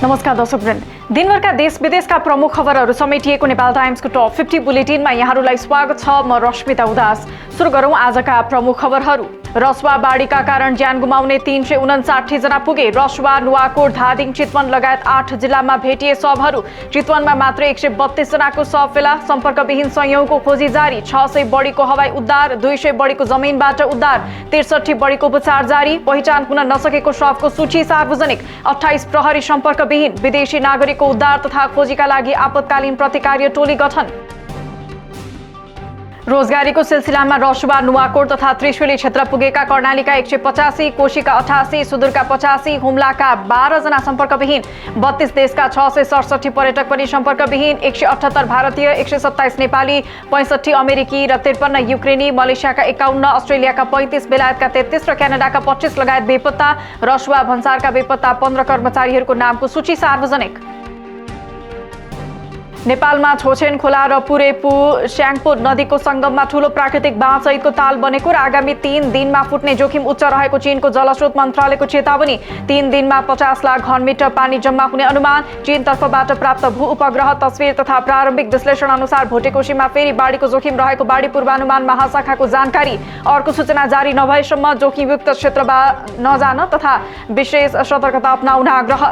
नमस्कार दर्शकवृन्द, दिनभरका देश विदेशका प्रमुख खबरहरू समेटिएको नेपाल टाइम्सको टप 50 बुलेटिनमा यहाँहरूलाई स्वागत छ। म रश्मिता उदास। सुरु गरौँ आजका प्रमुख खबरहरू। रसुवा बाढीका कारण ज्यान गुमाउने 359 जना पुगे। रसुवा, नुवाकोट, धादिङ, चितवन लगायत 8 जिल्लामा भेटिए शवहरू। चितवनमा मात्र 132 जनाको शव फेला। सम्पर्कविहीन संयौंको खोजी जारी। 600 बढीको हवाई उद्धार, 200 बढीको जमिनबाट उद्धार, 63 बढीको उपचार जारी। पहिचान हुन नसकेको शवको सूची सार्वजनिक। 28 प्रहरी सम्पर्कविहीन। विदेशी नागरिकको उद्धार तथा खोजीका लागि आपतकालीन प्रतिकार्य टोली गठन। रोजगारीको सिलसिलामा रसुवा, नुवाकोट तथा त्रिशुली क्षेत्र पुगेका कर्णालीका 185, कोशीका 88, सुदूरका 85, हुम्लाका 12 जना सम्पर्कविहीन। 32 देशका 667 पर्यटक पनि सम्पर्कविहीन। 178 भारतीय, 127 नेपाली, 65 अमेरिकी र 53 युक्रेनी, मलेसियाका 51, अस्ट्रेलियाका 35, बेलायतका 33 र क्यानाडाका 25 लगायत बेपत्ता। रसुवा भन्सारका बेपत्ता 15 कर्मचारीहरूको नामको सूची सार्वजनिक। नेपालमा छोछेन खोला र पुरेपु स्याङपो नदीको संगममा ठूलो प्राकृतिक बाँधसहितको ताल बनेको र आगामी 3 दिनमा फुट्ने जोखिम उच्च रहेको चीनको जलस्रोत मन्त्रालयको चेतावनी। 3 दिनमा 50 लाख घनमिटर पानी जम्मा हुने अनुमान। चीन तर्फबाट प्राप्त भू उपग्रह तस्बिर तथा प्रारम्भिक विश्लेषण अनुसार भोटेकोशीमा फेरि बाढीको जोखिम रहेको बाढी पूर्वानुमान महाशाखाको जानकारी। अर्को सूचना जारी नभएसम्म जोखिमयुक्त क्षेत्रमा नजान तथा विशेष सतर्कता अपनाउन आग्रह।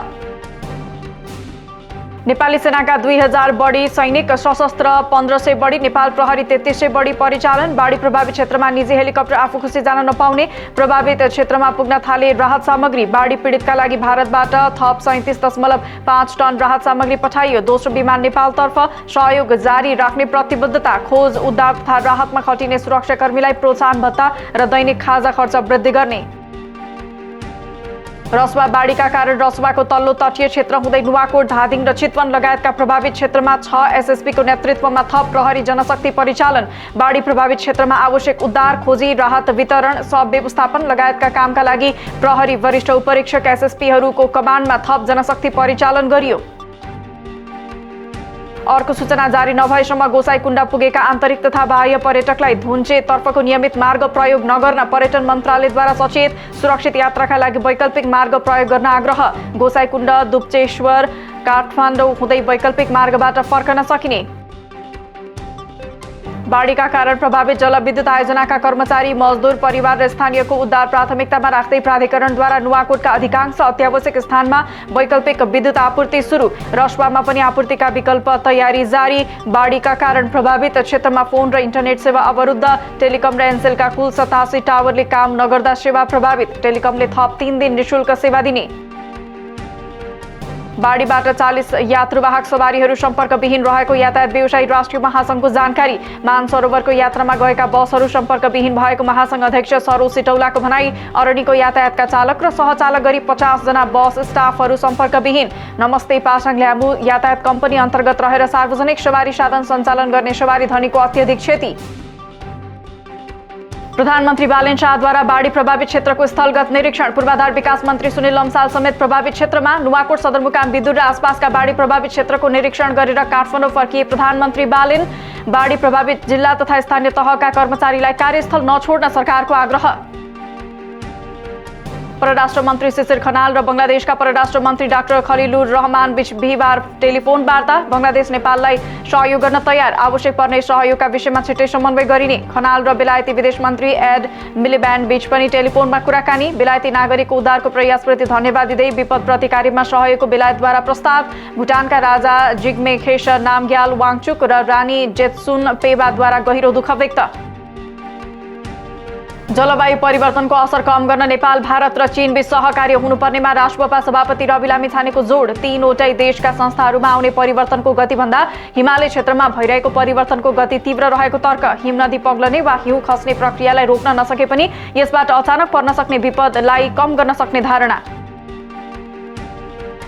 नेपाली सेनाका 2000 बढी सैनिक, सशस्त्र 1500 बढी, नेपाल प्रहरी 3300 बढी परिचालन। बाढी प्रभावित क्षेत्रमा निजी हेलिकप्टर आफू खुसी जान नपाउने। प्रभावित क्षेत्रमा पुग्न थाले राहत सामग्री। बाढी पीडितका लागि भारतबाट थप 37.5 टन राहत सामग्री पठाइयो। दोस्रो विमान नेपालतर्फ। सहयोग जारी राख्ने प्रतिबद्धता। खोज उद्धार तथा राहतमा खटिने सुरक्षाकर्मीलाई प्रोत्साहन भत्ता र दैनिक खाजा खर्च वृद्धि गर्ने। रसुवा बाढीका कारण रसुवाको तल्लो तटीय क्षेत्र हुँदै नुवाकोट, धादिङ र चितवन लगायतका प्रभावित क्षेत्रमा 6 एसएसपीको नेतृत्वमा थप प्रहरी जनशक्ति परिचालन। बाढी प्रभावित क्षेत्रमा आवश्यक उद्धार, खोजी, राहत वितरण, शव व्यवस्थापन लगायतका कामका लागि प्रहरी वरिष्ठ उपरीक्षक एसएसपीहरूको कमान्डमा थप जनशक्ति परिचालन गरियो। अर्को सूचना जारी नभएसम्म गोसाईकुण्ड पुगेका आन्तरिक तथा बाह्य पर्यटकलाई धुन्चे तर्फको नियमित मार्ग प्रयोग नगर्न पर्यटन मन्त्रालयद्वारा सचेत। सुरक्षित यात्राका लागि वैकल्पिक मार्ग प्रयोग गर्न आग्रह। गोसाईकुण्ड, दुप्चेश्वर, काठमाडौँ हुँदै वैकल्पिक मार्गबाट फर्कन सकिने। बाढीका कारण प्रभावित जलविद्युत आयोजनाका कर्मचारी, मजदुर, परिवार र स्थानीयको उद्धार प्राथमिकतामा राख्दै प्राधिकरणद्वारा नुवाकोटका अधिकांश अत्यावश्यक स्थानमा वैकल्पिक विद्युत आपूर्ति सुरु। रसुवामा पनि आपूर्तिका विकल्प तयारी जारी। बाढीका कारण प्रभावित क्षेत्रमा फोन र इन्टरनेट सेवा अवरुद्ध। टेलिकम र एनसेलका कुल 87 टावरले काम नगर्दा सेवा प्रभावित। टेलिकमले थप 3 दिन निशुल्क सेवा दिने। बाढीबाट 40 यात्रुवाहक सवारीहरू सम्पर्कविहीन रहेको यातायात व्यवसायी राष्ट्रिय महासंघको जानकारी। मानसरोवरको यात्रामा गएका बसहरू सम्पर्कविहीन भएको महासंघ अध्यक्ष सरोज सिटौलाको भनाई। अरनिको यातायातका चालक र सहचालक गरी 50 जना बस स्टाफहरू सम्पर्कविहीन। नमस्ते पासाङ ल्याम्बु यातायात कम्पनी अन्तर्गत रहेर सार्वजनिक सवारी साधन सञ्चालन गर्ने सवारी धनीको अत्यधिक क्षति। प्रधानमन्त्री बालेन शाहद्वारा बाढी प्रभावित क्षेत्रको स्थलगत निरीक्षण। पूर्वाधार विकास मन्त्री सुनिल लम्साल समेत प्रभावित क्षेत्रमा नुवाकोट, सदरमुकाम, विदुर र आसपासका बाढी प्रभावित क्षेत्रको निरीक्षण गरेर काठमाडौँ फर्किए प्रधानमन्त्री बालेन। बाढी प्रभावित जिल्ला तथा स्थानीय तहका कर्मचारीलाई कार्यस्थल नछोड्न सरकारको आग्रह। परराष्ट्र मन्त्री शिशिर खनाल र बंगलादेशका परराष्ट्र मन्त्री डाक्टर खलिलुर रहमान बीच बिहिबार टेलिफोन वार्ता। बंगलादेश नेपाललाई सहयोग गर्न तयार, आवश्यक पर्ने सहयोगका विषयमा छिट्टै समन्वय गरिने। खनाल र बेलायती विदेश मन्त्री एड मिलिब्यान्ड बीच पनि टेलिफोनमा कुराकानी। बेलायती नागरिकको उद्धारको प्रयासप्रति धन्यवाद दिँदै विपद प्रतिकार्यमा सहयोगको बेलायतद्वारा प्रस्ताव। भुटानका राजा जिग्मे खेसर नामग्याल वाङचुक र रानी जेत्सुन पेवाद्वारा गहिरो दुःख व्यक्त। जलवायु परिवर्तनको असर कम गर्न नेपाल, भारत र चीन बीच सहकार्य हुनुपर्नेमा राष्ट्रसभा सभापति रवि लामिछानेको जोड। 3वटै देशका संस्थाहरूमा आउने परिवर्तनको गतिभन्दा हिमालय क्षेत्रमा भइरहेको परिवर्तनको गति तीव्र रहेको तर्क। हिमनदी पग्लने वा हिउँ खस्ने प्रक्रियालाई रोक्न नसके पनि यसबाट अचानक पर्न सक्ने विपदलाई कम गर्न सक्ने धारणा।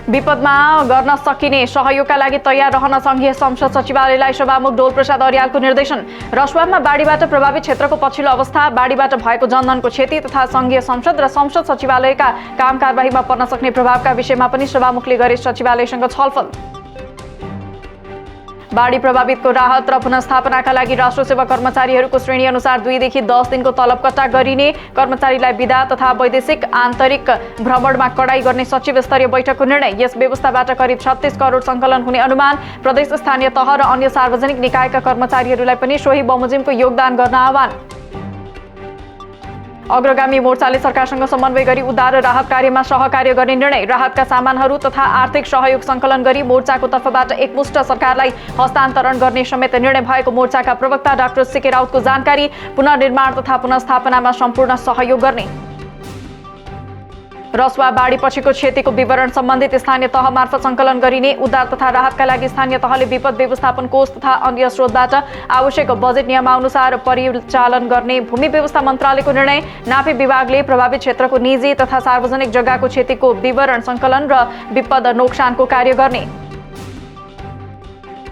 विपदमा गर्न सकिने सहयोगका लागि तयार रहन संघीय संसद सचिवालयलाई सभामुख डोलप्रसाद अर्यालको निर्देशन। रसुवामा बाढीबाट प्रभावित क्षेत्रको पछिल्लो अवस्था, बाढीबाट भएको जनधनको क्षति तथा संघीय संसद र संसद सचिवालयका काम कारबाहीमा पर्न सक्ने प्रभावका विषयमा पनि सभामुखले गरे सचिवालयसँग छलफल। बाढी प्रभावितको राहत र पुनर्स्थापनाका लागि राष्ट्र सेवा कर्मचारीहरूको श्रेणी अनुसार 2 देखि 10 दिनको तलब कट्टा गरिने, कर्मचारीलाई बिदा तथा वैदेशिक आन्तरिक भ्रमणमा कडाई गर्ने सचिव स्तरीय बैठकको निर्णय। यस व्यवस्थाबाट करिब 36 करोड सङ्कलन हुने अनुमान। प्रदेश, स्थानीय तह र अन्य सार्वजनिक निकायका कर्मचारीहरूलाई पनि सोही बमोजिमको योगदान गर्न आह्वान। अग्रगामी मोर्चाले सरकारसँग समन्वय गरी उद्धार र राहत कार्यमा सहकार्य गर्ने निर्णय। राहतका सामानहरू तथा आर्थिक सहयोग सङ्कलन गरी मोर्चाको तर्फबाट एकमुष्ट सरकारलाई हस्तान्तरण गर्ने समेत निर्णय भएको मोर्चाका प्रवक्ता डाक्टर सीके राउतको जानकारी। पुनर्निर्माण तथा पुनर्स्थापनामा सम्पूर्ण सहयोग गर्ने। रसुवा बाढी पछिको क्षतिको विवरण सम्बन्धित स्थानीय तह मार्फत सङ्कलन गरिने, उद्धार तथा राहतका लागि स्थानीय तहले विपद व्यवस्थापन कोष तथा अन्य स्रोतबाट आवश्यक बजेट नियमानुसार परिचालन गर्ने भूमि व्यवस्था मन्त्रालयको निर्णय। नापी विभागले प्रभावित क्षेत्रको निजी तथा सार्वजनिक जग्गाको क्षतिको विवरण सङ्कलन र विपद नोक्सानको कार्य गर्ने।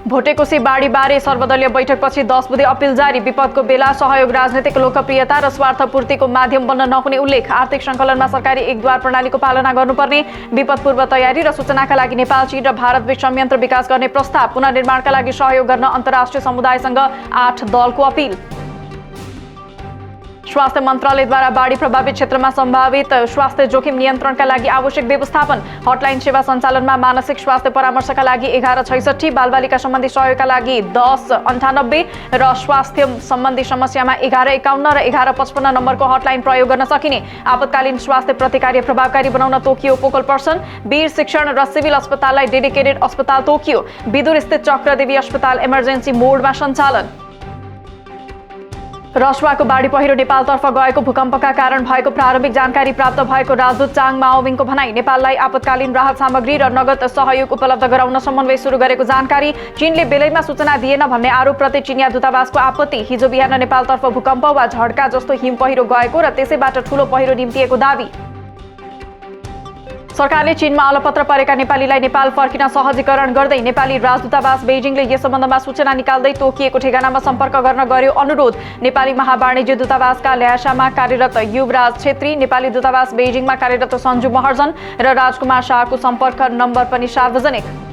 भोटेकोशी बाढीबारे सर्वदलीय बैठकपछि 10 बुँदे अपिल जारी। विपदको बेला सहयोग राजनीतिक लोकप्रियता र स्वार्थपूर्तिको माध्यम बन्न नहुने उल्लेख। आर्थिक सङ्कलनमा सरकारी एकद्वार प्रणालीको पालना गर्नुपर्ने। विपद पूर्व तयारी र सूचनाका लागि नेपाल, चीन र भारतबीच संयन्त्र विकास गर्ने प्रस्ताव। पुनर्निर्माणका लागि सहयोग गर्न अन्तर्राष्ट्रिय समुदायसँग 8 दलको अपिल। स्वास्थ्य मन्त्रालयद्वारा बाढी प्रभावित क्षेत्रमा सम्भावित स्वास्थ्य जोखिम नियन्त्रणका लागि आवश्यक व्यवस्थापन। हटलाइन सेवा सञ्चालनमा मानसिक स्वास्थ्य परामर्शका लागि 1166, बालबालिका सम्बन्धी सहयोगका लागि 1098 र स्वास्थ्य सम्बन्धी समस्यामा 1151 र 1155 नम्बरको हटलाइन प्रयोग गर्न सकिने। आपतकालीन स्वास्थ्य प्रतिक्रिया प्रभावकारी बनाउन तोकियो फोकल पर्सन। वीर शिक्षण र सिभिल अस्पताललाई डेडिकेटेड अस्पताल तोकियो। विदुर स्थित चक्रदेवी अस्पताल इमर्जेन्सी मोडमा सञ्चालन। रसुवाको बाढी पहिरो नेपालतर्फ गएको भूकम्पका कारण भएको प्रारम्भिक जानकारी प्राप्त भएको राजदूत चाङ माओविङको भनाई। नेपाललाई आपतकालीन राहत सामग्री र नगद सहयोग उपलब्ध गराउन समन्वय सुरु गरेको जानकारी। चीनले बेलैमा सूचना दिएन भन्ने आरोपप्रति चिनिया दूतावासको आपत्ति। हिजो बिहान नेपालतर्फ भूकम्प वा झड्का जस्तो हिम पहिरो गएको र त्यसैबाट ठूलो पहिरो निम्तिएको दावी। सरकारले चीनमा अलपत्र परेका नेपालीलाई नेपाल फर्किन सहजीकरण गर्दै नेपाली राजदूतावास बेजिङले यस सम्बन्धमा सूचना निकाल्दै तोकिएको ठेगानामा सम्पर्क गर्न गर्यो अनुरोध। नेपाली महावाणिज्य दूतावासका ल्यासामा कार्यरत युवराज छेत्री, नेपाली दूतावास बेजिङमा कार्यरत सञ्जु महर्जन र राजकुमार शाहको सम्पर्क नम्बर पनि सार्वजनिक।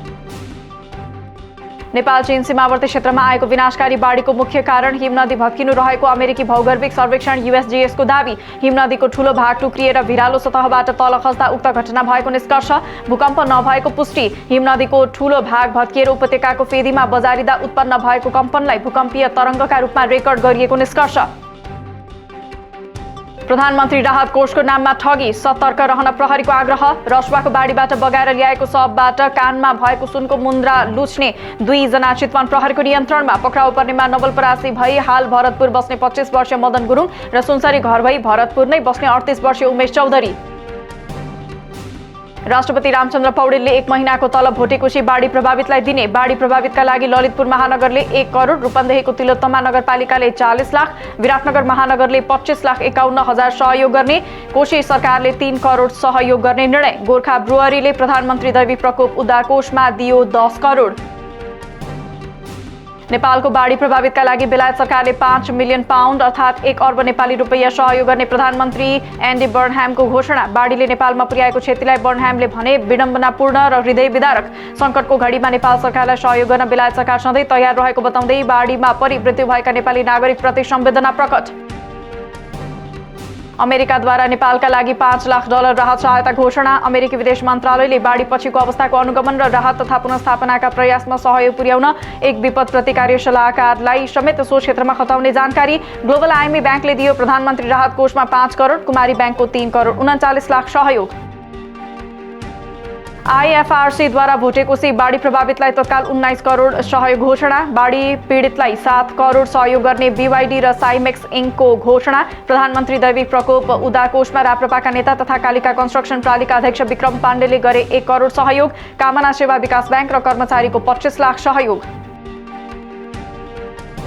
नेपाल चीन सीमावर्ती क्षेत्रमा आएको विनाशकारी बाढीको मुख्य कारण हिमनदी भत्किनु रहेको अमेरिकी भौगर्भिक सर्वेक्षण USGS को दावी। हिमनदीको ठूलो भाग टुक्रिएर भिरालो सतहबाट तल खस्दा उक्त घटना भएको निष्कर्ष। भूकम्प नभएको पुष्टि। हिमनदीको ठूलो भाग भत्किएर उपत्यकाको फेदीमा बजारिँदा उत्पन्न भएको कम्पनलाई भूकम्पीय तरङ्गका रूपमा रेकर्ड गरिएको निष्कर्ष। प्रधानमन्त्री राहत कोषको नाममा ठगी, सतर्क रहन प्रहरीको आग्रह। रसुवाको बाढीबाट बगाएर ल्याएको शवबाट कानमा भएको सुनको मुन्द्रा लुच्ने 2 जना चितवन प्रहरीको नियन्त्रणमा। पक्राउ पर्नेमा नवलपरासी भई हाल भरतपुर बस्ने 25 वर्षीय मदन गुरुङ र सुनसरी घर भई भरतपुर नै बस्ने 38 वर्षीय उमेश चौधरी। राष्ट्रपति रामचन्द्र पौडेलले 1 महिनाको तलब भोटेकोशी बाढी प्रभावितलाई दिने। बाढी प्रभावितका लागि ललितपुर महानगरले 1 करोड, रूपन्देहीको तिलोत्तमा नगरपालिकाले 40 लाख, विराटनगर महानगरले 25,51,000 सहयोग गर्ने। कोशी सरकारले 3 करोड सहयोग गर्ने निर्णय। गोर्खा ब्रुअरीले प्रधानमन्त्री दैवी प्रकोप उद्धार कोषमा दियो 10 करोड। नेपालको बाढी प्रभावितका लागि बेलायत सरकारले 5 मिलियन पाउन्ड अर्थात् 1 अर्ब नेपाली रुपैयाँ सहयोग गर्ने प्रधानमन्त्री एन्डी बर्नह्यामको घोषणा। बाढीले नेपालमा पुर्याएको क्षतिलाई बर्नह्यामले भने विडम्बनापूर्ण र हृदय विदारक। सङ्कटको घडीमा नेपाल सरकारलाई सहयोग गर्न बेलायत सरकार सधैँ तयार रहेको बताउँदै बाढीमा परि मृत्यु भएका नेपाली नागरिकप्रति संवेदना प्रकट। अमेरिकाद्वारा नेपालका लागि $5 लाख राहत सहायता घोषणा। अमेरिकी विदेश मन्त्रालयले बाढी पछिको अवस्थाको अनुगमन र राहत तथा पुनर्स्थापनाका प्रयासमा सहयोग पुर्याउन एक विपद प्रतिक्रिया सल्लाहकारलाई समेत सो क्षेत्रमा खटाउने जानकारी। ग्लोबल IMF ब्याङ्कले दियो प्रधानमन्त्री राहत कोषमा 5 करोड, कुमारी ब्याङ्कको 3 करोड 39 लाख सहयोग। IFRC द्वारा भोटेकोशी बाढी प्रभावितलाई तत्काल 19 करोड सहयोग घोषणा। बाढी पीडितलाई 7 करोड सहयोग गर्ने BYD र साइमेक्स इन्कको घोषणा। प्रधानमन्त्री दैवी प्रकोप उद्धार कोषमा राप्रपाका नेता तथा कालिका कन्स्ट्रक्सन प्रालिका अध्यक्ष विक्रम पाण्डेले गरे 1 करोड सहयोग। कामना सेवा विकास ब्याङ्क र कर्मचारीको 25 लाख सहयोग।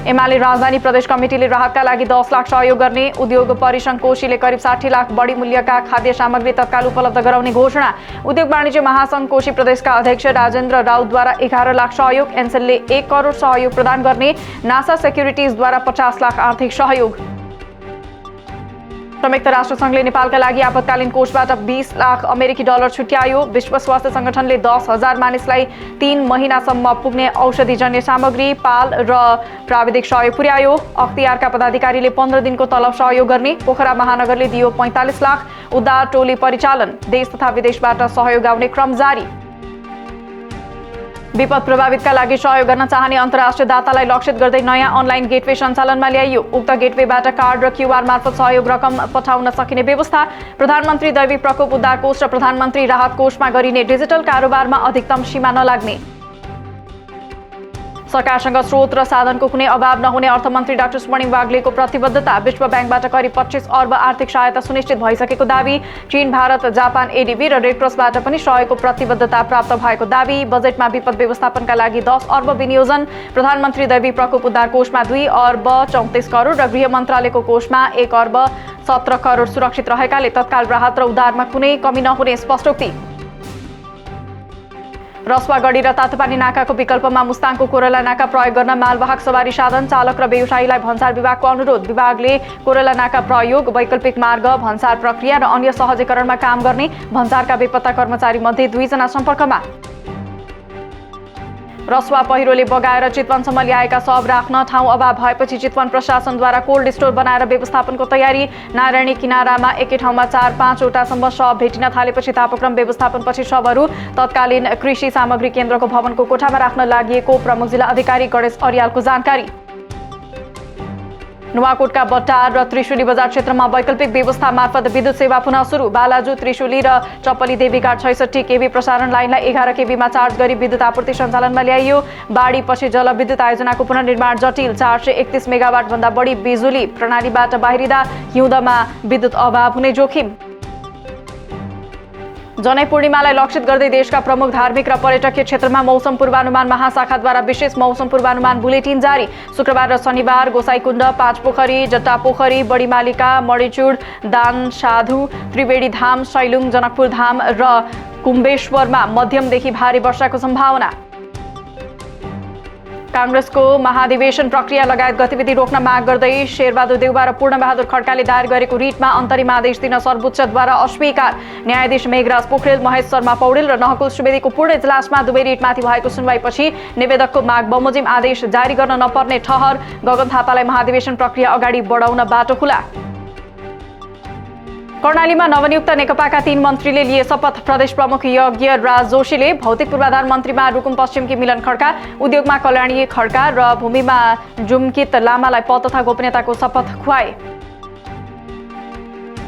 एमाले राजधानी प्रदेश कमिटीले राहतका लागि 10 लाख सहयोग गर्ने। उद्योग परिसंघ कोशीले करिब 60 लाख बढी मूल्यका खाद्य सामग्री तत्काल उपलब्ध गराउने घोषणा। उद्योग वाणिज्य महासंघ कोशी प्रदेशका अध्यक्ष राजेन्द्र राउतद्वारा 11 लाख सहयोग। एनसेलले 1 करोड सहयोग प्रदान गर्ने। नासा सेक्युरिटिजद्वारा 50 लाख आर्थिक सहयोग। संयुक्त राष्ट्रसङ्घले नेपालका लागि आपतकालीन कोषबाट 20 लाख अमेरिकी डलर छुट्यायो। विश्व स्वास्थ्य संगठनले 10,000 मानिसलाई 3 महिनासम्म पुग्ने औषधिजन्य सामग्री, पाल र प्राविधिक सहयोग पुर्यायो। अख्तियारका पदाधिकारीले 15 दिनको तलब सहयोग गर्ने। पोखरा महानगरले दियो 45 लाख। उद्धार टोली परिचालन। देश तथा विदेशबाट सहयोग आउने क्रम जारी। विपद प्रभावितका लागि सहयोग गर्न चाहने अन्तर्राष्ट्रिय दातालाई लक्षित गर्दै नयाँ अनलाइन गेटवे सञ्चालनमा ल्याइयो। उक्त गेटवेबाट कार्ड र क्युआर मार्फत सहयोग रकम पठाउन सकिने व्यवस्था। प्रधानमन्त्री दैविक प्रकोप उद्धार कोष र प्रधानमन्त्री राहत कोषमा गरिने डिजिटल कारोबारमा अधिकतम सीमा नलाग्ने। सरकारसँग स्रोत र साधनको कुनै अभाव नहुने अर्थमन्त्री डाक्टर स्वर्णिम वाग्लेको प्रतिबद्धता। विश्व ब्याङ्कबाट करिब 25 अर्ब आर्थिक सहायता सुनिश्चित भइसकेको दावी। चीन, भारत, जापान, एडीबी र रेडक्रसबाट पनि सहयोगको प्रतिबद्धता प्राप्त भएको दावी। बजेटमा विपद व्यवस्थापनका लागि 10 अर्ब विनियोजन। प्रधानमन्त्री दैविक प्रकोप उद्धार कोषमा 2 अर्ब 34 करोड र गृह मन्त्रालयको कोषमा 1 अर्ब 17 करोड सुरक्षित रहेकाले तत्काल राहत र उद्धारमा कुनै कमी नहुने स्पष्टोक्ति। रसुवागढी र तातोपानी नाकाको विकल्पमा मुस्ताङको कोरेला नाका प्रयोग गर्न मालवाहक सवारी साधन चालक र व्यवसायीलाई भन्सार विभागको अनुरोध। विभागले कोरेला नाका प्रयोग, वैकल्पिक मार्ग, भन्सार प्रक्रिया र अन्य सहजीकरणमा काम गर्ने। भन्सारका बेपत्ता कर्मचारी मध्ये 2 जना सम्पर्कमा। रसुवा पहिरोले बगाएर चितवनसम्म ल्याएका शव राख्न ठाउँ अभाव भएपछि चितवन प्रशासनद्वारा कोल्ड स्टोर बनाएर व्यवस्थापनको तयारी। नारायणी किनारामा एकै ठाउँमा 4-5 वटासम्म शव भेटिन थालेपछि तापक्रम व्यवस्थापनपछि शवहरू तत्कालीन कृषि सामग्री केन्द्रको भवनको कोठामा राख्न लागि प्रमुख जिल्ला अधिकारी गणेश अर्यालको जानकारी। नुवाकोटका बट्टार र त्रिशुली बजार क्षेत्रमा वैकल्पिक व्यवस्था मार्फत विद्युत सेवा पुनः सुरु। बालाजु, त्रिशुली र चप्पली देवीघाट 66 केबी प्रसारण लाइनलाई 11 केबीमा चार्ज गरी विद्युत आपूर्ति सञ्चालनमा ल्याइयो। बाढीपछि जलविद्युत आयोजनाको पुनर्निर्माण जटिल। 431 मेगावाट भन्दा बढी बिजुली प्रणालीबाट बाहिरिँदा हिउँदमा विद्युत अभाव हुने जोखिम। जनै पूर्णिमालाई लक्षित गर्दै देशका प्रमुख धार्मिक र पर्यटकीय क्षेत्रमा मौसम पूर्वानुमान महाशाखाद्वारा विशेष मौसम पूर्वानुमान बुलेटिन जारी। शुक्रबार र शनिबार गोसाईकुण्ड, पाँचपोखरी, जट्टापोखरी, बडीमालिका, मणिचुड, दान साधु, त्रिवेणी धाम, सैलुङ, जनकपुर धाम र कुम्बेश्वरमा मध्यमदेखि भारी वर्षाको सम्भावना। कांग्रेसको महाधिवेशन प्रक्रिया लगायत गतिविधि रोक्न माग गर्दै शेरबहादुर देउवा र पूर्णबहादुर खड्काले दायर गरेको रिटमा अन्तरिम आदेश दिन सर्वोच्चद्वारा अस्वीकार। न्यायाधीश मेघराज पोखरेल, महेश शर्मा पौडेल र नहकुल सुवेदीको पूर्ण इजलासमा दुवै रिटमाथि भएको सुनवाईपछि निवेदकको माग बमोजिम आदेश जारी गर्न नपर्ने ठहर। गगन थापालाई महाधिवेशन प्रक्रिया अगाडि बढाउन बाटो खुला। कर्णालीमा नवनियुक्त नेकपाका 3 मन्त्रीले लिए शपथ। प्रदेश प्रमुख यज्ञ राज जोशीले भौतिक पूर्वाधार मन्त्रीमा रुकुम पश्चिमकी मिलन खड्का, उद्योगमा कल्याणी खड्का र भूमिमा जुमकित लामालाई पद तथा गोपनीयताको शपथ खुवाए।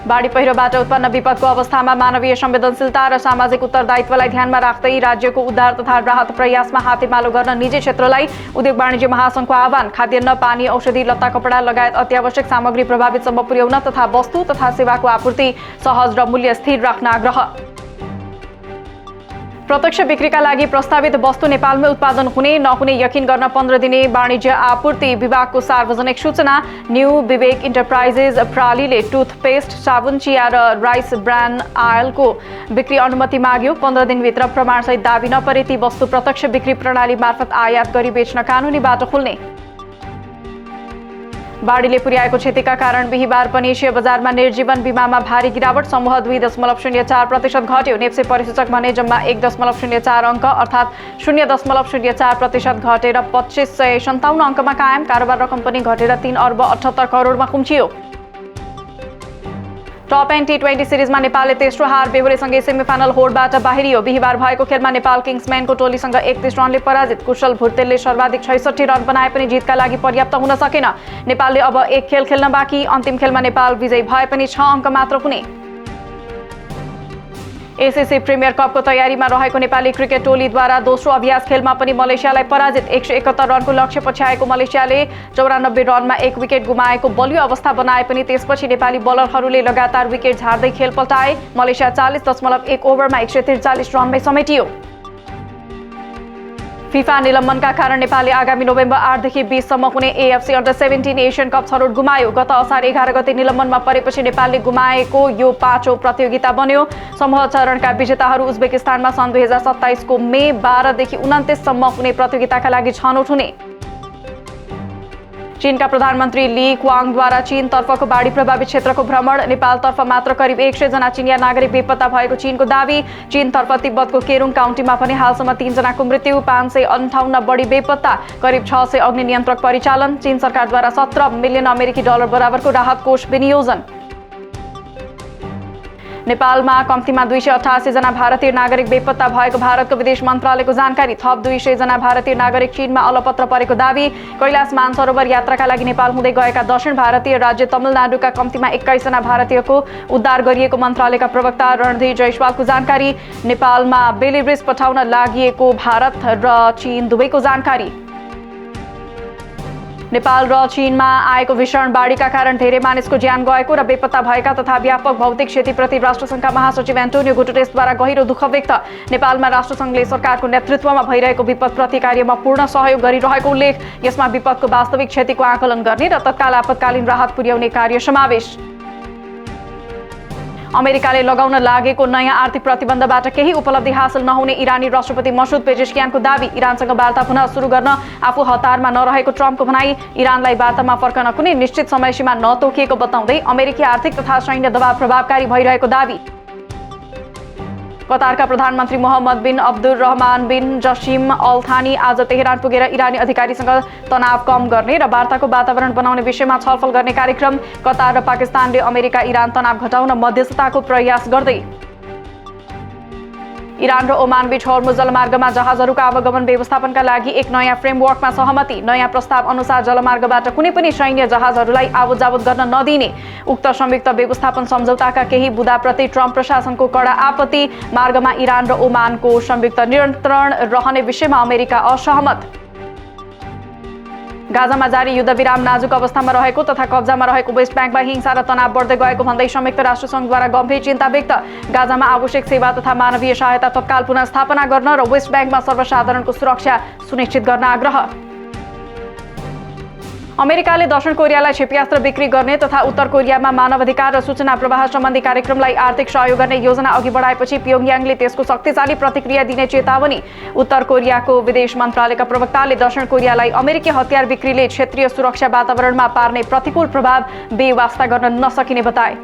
बाढी पहिरोबाट उत्पन्न विपदको अवस्थामा मानवीय संवेदनशीलता र सामाजिक उत्तरदायित्वलाई ध्यानमा राख्दै राज्यको उद्धार तथा राहत प्रयासमा हातेमालो गर्न निजी क्षेत्रलाई उद्योग वाणिज्य महासंघको आह्वान। खाद्यान्न, पानी, औषधि, लत्ता कपडा लगायत अत्यावश्यक सामग्री प्रभावितसम्म पुर्याउन तथा वस्तु तथा सेवाको आपूर्ति सहज र मूल्य स्थिर राख्न आग्रह। प्रत्यक्ष बिक्रीका लागि प्रस्तावित वस्तु नेपालमै उत्पादन हुने नहुने यकिन गर्न 15 दिने वाणिज्य आपूर्ति विभागको सार्वजनिक सूचना। न्यू विवेक इन्टरप्राइजेज प्रालीले टुथपेस्ट, साबुन, चिया र राइस ब्रान्ड आयलको बिक्री अनुमति माग्यो। 15 दिनभित्र प्रमाणसहित दाबी नपरे ती वस्तु प्रत्यक्ष बिक्री प्रणाली मार्फत आयात गरी बेच्न कानुनी बाटो खुल्ने। बाढीले पुर्याएको क्षतिका कारण बिहिबार पनि एसिया बजारमा निर्जीवन बिमामा भारी गिरावट। समूह 2.04% घट्यो। नेप्से परिसूचक भने जम्मा 1.04 अङ्क अर्थात् 0.04% घटेर 2557 अङ्कमा कायम। कारोबार रकम पनि घटेर 3 अर्ब 78 करोडमा खुम्चियो। टप एन्ड T20 सिरिजमा नेपालले तेस्रो हार। बेहोरेसँगै सेमिफाइनल होडबाट बाहिरियो। बिहिबार भएको खेलमा नेपाल किङ्सम्यानको टोलीसँग 31 रनले पराजित। कुशल भुर्तेलले सर्वाधिक 66 रन बनाए पनि जितका लागि पर्याप्त हुन सकेन। नेपालले अब 1 खेल खेल्न बाँकी। अन्तिम खेलमा नेपाल विजयी भए पनि 6 अङ्क मात्र हुने। एसिसी प्रिमियर कपको तयारीमा रहेको नेपाली क्रिकेट टोलीद्वारा दोस्रो अभ्यास खेलमा पनि मलेसियालाई पराजित। 171 रनको लक्ष्य पछ्याएको मलेसियाले 94 रनमा 1 विकेट गुमाएको बलियो अवस्था बनाए पनि त्यसपछि नेपाली बलरहरूले लगातार विकेट झार्दै खेल पल्टाए। मलेसिया 40.1 ओभरमा 143 रनमै समेटियो। फिफा निलम्बनका कारण नेपालले आगामी नोभेम्बर 8 देखि 20 सम्म हुने AFC अन्डर-17 एसियन कप छनौट गुमायो। गत असार 11 गते निलम्बनमा परेपछि नेपालले गुमाएको यो 5औं प्रतियोगिता बन्यो। समूह चरणका विजेताहरू उज्बेकिस्तानमा सन् 2027 को मे 12 देखि 29 सम्म हुने प्रतियोगिताका लागि छनौट हुने। चीनका प्रधानमन्त्री ली क्वाङद्वारा चीनतर्फको बाढी प्रभावित क्षेत्रको भ्रमण। नेपालतर्फ मात्र करिब 100 जना चिनिया नागरिक बेपत्ता भएको चीनको दावी। चीनतर्फ तिब्बतको केरुङ काउन्टीमा पनि हालसम्म 3 जनाको मृत्यु, 558 बढी बेपत्ता, करिब 600 अग्नि नियन्त्रक परिचालन। चीन सरकारद्वारा 17 मिलियन अमेरिकी डलर बराबरको राहत कोष विनियोजन। नेपालमा कम्तीमा 288 जना भारतीय नागरिक बेपत्ता भएको भारतको विदेश मन्त्रालयको जानकारी। थप 200 जना भारतीय नागरिक चीनमा अलपत्र परेको दावी। कैलाश मानसरोवर यात्राका लागि नेपाल हुँदै गएका दक्षिण भारतीय राज्य तमिलनाडुका कम्तीमा 21 जना भारतीयको उद्धार गरिएको मन्त्रालयका प्रवक्ता रणधीर जयसवालको जानकारी। नेपालमा बेली ब्रिज पठाउन लागि भारत र चीन दुवैको जानकारी। नेपाल र चीनमा आएको भीषण बाढीका कारण धेरै मानिसको ज्यान गएको र बेपत्ता भएका तथा व्यापक भौतिक क्षतिप्रति राष्ट्रसङ्घका महासचिव एन्टोनियो गुटेरेसद्वारा गहिरो दुःख व्यक्त। नेपालमा राष्ट्रसङ्घले सरकारको नेतृत्वमा भइरहेको विपदप्रति कार्यमा पूर्ण सहयोग गरिरहेको उल्लेख। यसमा विपदको वास्तविक क्षतिको आकलन गर्ने र तत्काल आपतकालीन राहत पुर्याउने कार्य समावेश। अमेरिकाले लगाउन लागेको नयाँ आर्थिक प्रतिबन्धबाट केही उपलब्धि हासिल नहुने इरानी राष्ट्रपति मसुद पेजेस्कियानको दावी। इरानसँग वार्ता पुनः सुरु गर्न आफू हतारमा नरहेको ट्रम्पको भनाई। इरानलाई वार्तामा फर्कन कुनै निश्चित समयसीमा नतोकिएको बताउँदै अमेरिकी आर्थिक तथा सैन्य दबाव प्रभावकारी भइरहेको दावी। कतारका प्रधानमन्त्री मोहम्मद बिन अब्दुर्रहमान बिन जसिम अल थानी आज तेहरान पुगेर इरानी अधिकारीसँग तनाव कम गर्ने र वार्ताको वातावरण बनाउने विषयमा छलफल गर्ने कार्यक्रम। कतार र पाकिस्तानले अमेरिका इरान तनाव घटाउन मध्यस्थताको प्रयास गर्दै। इरान र ओमान बीच हर्मुज जलमार्गमा जहाजहरूका आवागमन व्यवस्थापनका लागि एक नयाँ फ्रेमवर्कमा सहमति। नयाँ प्रस्ताव अनुसार जलमार्गबाट कुनै पनि सैन्य जहाजहरूलाई आवतजावत गर्न नदिने। उक्त संयुक्त व्यवस्थापन सम्झौताका केही बुँदाप्रति ट्रम्प प्रशासनको कडा आपत्ति। मार्गमा इरान र ओमानको संयुक्त नियन्त्रण रहने विषयमा अमेरिका असहमत। गाजामा जारी युद्धविराम नाजुक अवस्थामा रहेको तथा कब्जामा रहेको वेस्ट ब्याङ्कमा हिंसा र तनाव बढ्दै गएको भन्दै संयुक्त राष्ट्रसङ्घद्वारा गम्भीर चिन्ता व्यक्त। गाजामा आवश्यक सेवा तथा मानवीय सहायता तत्काल पुनर्स्थापना गर्न र वेस्ट ब्याङ्कमा सर्वसाधारणको सुरक्षा सुनिश्चित गर्न आग्रह। अमेरिकाले दक्षिण कोरियालाई क्षेप्यास्त्र बिक्री गर्ने तथा उत्तर कोरियामा मानवाधिकार र सूचना प्रवाह सम्बन्धी कार्यक्रमलाई आर्थिक सहयोग गर्ने योजना अघि बढाएपछि प्योङयाङले त्यसको शक्तिशाली प्रतिक्रिया दिने चेतावनी। उत्तर कोरियाको विदेश मन्त्रालयका प्रवक्ताले दक्षिण कोरियालाई अमेरिकी हतियार बिक्रीले क्षेत्रीय सुरक्षा वातावरणमा पार्ने प्रतिकूल प्रभाव बेवास्ता गर्न नसकिने बताए।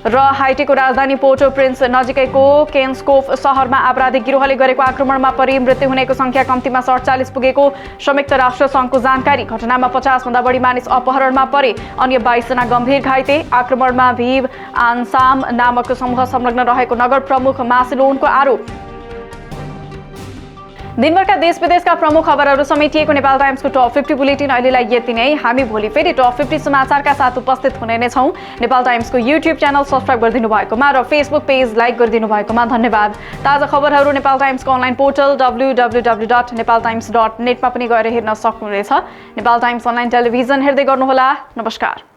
र हाइटीको राजधानी पोर्टो प्रिन्स नजिकैको केन्सकोफ शहरमा आपराधिक गिरोहले गरेको आक्रमणमा परि मृत्यु हुनेको संख्या कम्तीमा 47 पुगेको संयुक्त राष्ट्र सङ्घको जानकारी। घटनामा 50 भन्दा बढी मानिस अपहरणमा परे, अन्य 22 जना गम्भीर घाइते। आक्रमणमा भिभ आनसाम नामक समूह संलग्न रहेको नगर प्रमुख मासिलोनको आरोप। दिनभरका देश विदेशका प्रमुख खबरहरू समेटिएको नेपाल टाइम्सको टप 50 बुलेटिन अहिलेलाई यति नै। हामी भोलि फेरि टप 50 समाचारका साथ उपस्थित हुने नै छौं। नेपाल टाइम्सको युट्युब च्यानल सब्स्क्राइब गरिदिनु भएकोमा र फेसबुक पेज लाइक गरिदिनु भएकोमा धन्यवाद। ताजा खबरहरू नेपाल टाइम्सको अनलाइन पोर्टल www.nepaltimes.net मा पनि गएर हेर्न सक्नुहुनेछ। नेपाल टाइम्स अनलाइन टेलिभिजन हेर्दै गर्नुहोला। नमस्कार।